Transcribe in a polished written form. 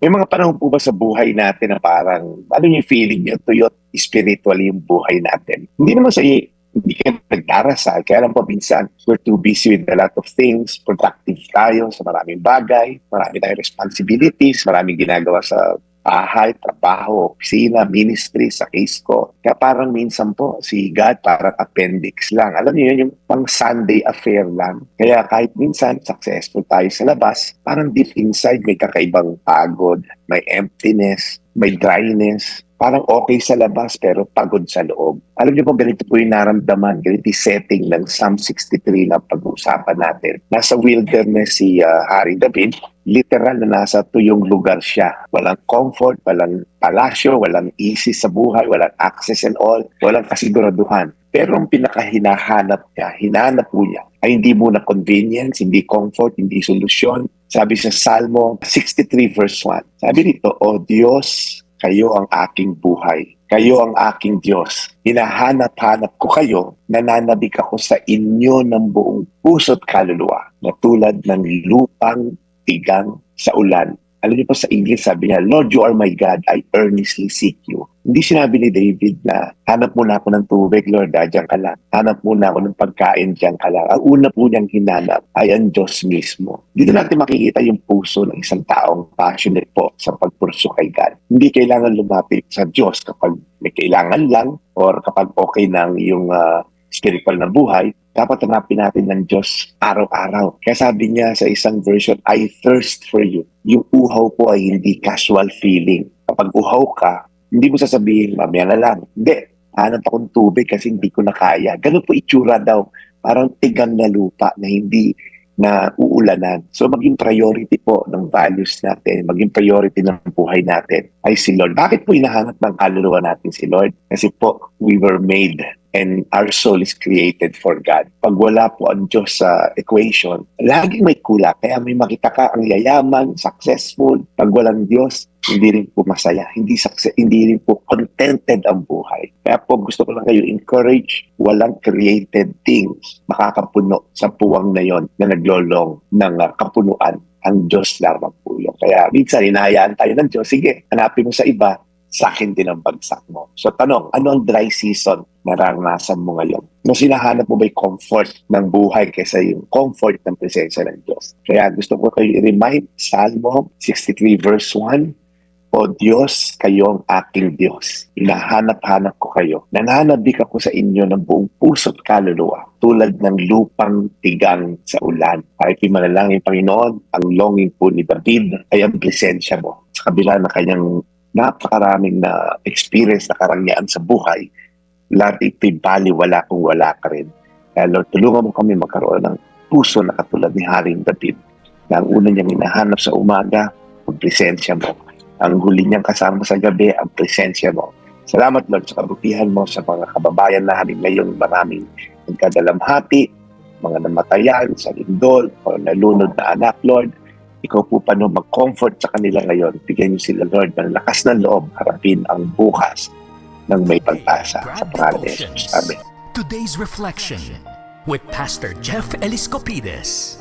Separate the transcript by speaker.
Speaker 1: May mga panahon po ba sa buhay natin na parang, ano yung feeling niyo, tuyot spiritually yung buhay natin? Hindi naman sa hindi ka nagdarasal, kaya lang po minsan, we're too busy with a lot of things, productive tayo sa maraming bagay, marami tayong responsibilities, maraming ginagawa sa bahay, trabaho, opisina, ministry, sa case ko. Kaya parang minsan po, si God parang appendix lang. Alam niyo yun, yung pang Sunday affair lang. Kaya kahit minsan successful tayo sa labas, parang deep inside may kakaibang pagod, may emptiness, may dryness. Parang okay sa labas pero pagod sa loob. Alam niyo po, ganito po yung naramdaman, ganito yung setting ng Psalm 63 na pag-uusapan natin. Nasa wilderness si Hari David, literal na nasa tuyong lugar siya. Walang comfort, walang palasyo, walang easy sa buhay, walang access and all, walang kasiguraduhan. Pero ang pinakahinahanap niya, hinahanap po niya, ay hindi muna convenience, hindi comfort, hindi solusyon. Sabi sa Salmo 63 verse 1, sabi dito, O Diyos, kayo ang aking buhay. Kayo ang aking Diyos. Hinahanap-hanap ko kayo, nananabik ako sa inyo ng buong puso't kaluluwa, na tulad ng lupang tigang sa ulan. Alam niyo po sa English, sabi niya, Lord, you are my God, I earnestly seek you. Hindi sinabi ni David na, hanap muna ako ng tubig, Lord, diyan ka lang. Hanap muna ako ng pagkain, diyan ka lang. Ang una po niyang hinanap ay ang Diyos mismo. Dito natin makikita yung puso ng isang taong passionate po sa pagpurso kay God. Hindi kailangan lumapit sa Diyos kapag may kailangan lang or kapag okay ng yung spiritual na buhay. Dapat hanapin natin ng Diyos araw-araw. Kaya sabi niya sa isang version, I thirst for you. Yung uhaw po ay hindi casual feeling. Kapag uhaw ka, hindi mo sasabihin, mamaya na lang. Hindi, hanap akong tubig kasi hindi ko na kaya. Ganun po itsura daw. Parang tigang na lupa na hindi na uulanan. So maging priority po ng values natin, maging priority ng buhay natin ay si Lord. Bakit po hinahanap ng kaluluwa natin si Lord? Kasi po, we were made and our soul is created for God. Pag wala po ang Diyos sa equation, laging may kulang. Kaya may makita ka ang yayaman, successful. Pag walang Diyos, hindi rin po masaya. Hindi rin po contented ang buhay. Kaya po gusto ko lang kayo encourage, walang created things makakapuno sa puwang na yon na naglolong ng kapunuan. Ang Diyos lamang po yun. Kaya minsan, hinahayaan tayo ng Diyos. Sige, hanapin mo sa iba, sa akin din ang bagsak mo. So tanong, ano ang dry season na naranasan mo ngayon? No, sinahanap mo ba'y comfort ng buhay kaysa yung comfort ng presensya ng Diyos? Kaya gusto ko kayo i-remind, Salmo 63 verse 1, O Diyos, kayo ang aking Diyos. Hinahanap-hanap ko kayo. Nananabik ako sa inyo ng buong puso't kaluluwa, tulad ng lupang tigang sa ulan. Kahit manalangin, Panginoon, ang longing po ni David ay ang presensya mo. Sa kabila ng kanyang napakaraming na experience na karangyaan sa buhay, lahat ito'y baliwala kung wala ka rin. Kaya Lord, tulungan mo kami magkaroon ng puso na katulad ni Haring David, na ang una niyang hinahanap sa umaga, ang presensya mo. Ang huli niyang kasama sa gabi, ang presensya mo. Salamat Lord sa kabutihan mo sa mga kababayan namin ngayon, maraming nagkadalamhati, mga namatayan sa lindol o nalunod na anak, Lord. Ikaw po paano mag-comfort sa kanila ngayon. Bigyan niyo sila, Lord, ng lakas ng loob harapin ang bukas ng may pag-asa sa pangalan ni Jesus. Amen.
Speaker 2: Today's Reflection with Pastor Jeff Eliscopides.